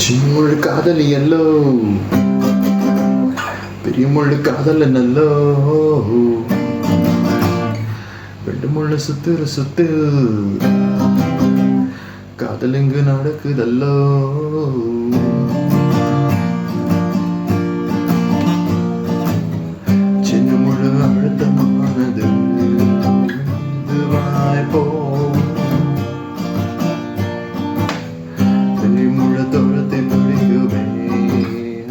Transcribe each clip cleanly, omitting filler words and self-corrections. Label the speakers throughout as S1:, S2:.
S1: சின்னமுள்ள காதலி அல்லோ, பெரிய முள்ளு காதல நல்லோ, ரெண்டு முள்ள சுத்துற சுத்து காதல் எங்கு நடக்குதல்லோ. சின்ன முள்ளு அழுத்தமானது வாய்ப்போ, பெரிய முள்ள தோழத்தை பிடிக்குமே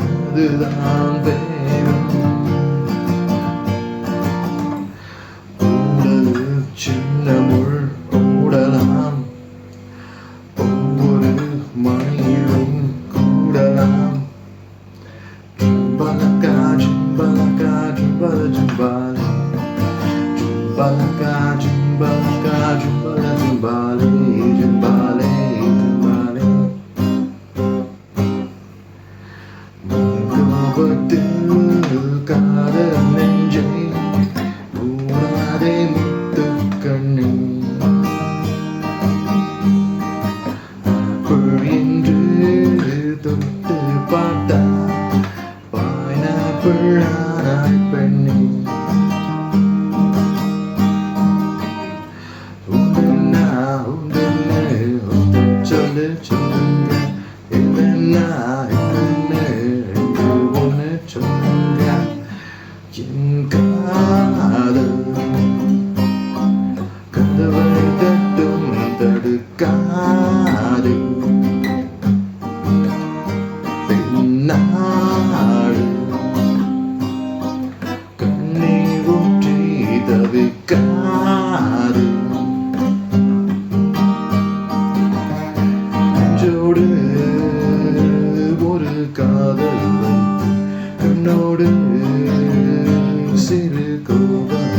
S1: அதுதான் வேணும். சின்ன முள் ஓடலாம், ஒவ்வொரு மணியிலும் கூடலாம். ஜும்பலக்கா ஜும்பலக்கா ஜும்பல ஜும்பாலே, ஜும்பலக்கா ஜும்பலக்கா ஜும்பல ஜும்பாலே, ஜும்பாலே ஜும்பாலே. கோபத்தில் காதல் நெஞ்சை மூடாதே கண்ணே, என்று தொட்டு பார்த்தா பைனாப்பிள் ஆனாய் பெண்ணே. உண்டா உண்டன்னு சொல்லு சொல்லுங்க, இல்லைன்னா இல்லைன்னு ரெண்டு ஒன்று சொல்லுங்க. என் காதல் கதவை தட்டும் தடுக்காது, பெண்ணாடு கண்ணீர் ஊற்றி தவிக்காது. நெஞ்சோடு ஒரு காதல், கண்ணோடு சிறு கோபம்.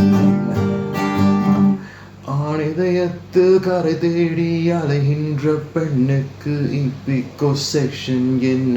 S1: ஆணிதயத்தில் கரை தேடி அலைகின்ற பெண்ணுக்கு இப்பிக்கோ செக்ஷன் என்ன?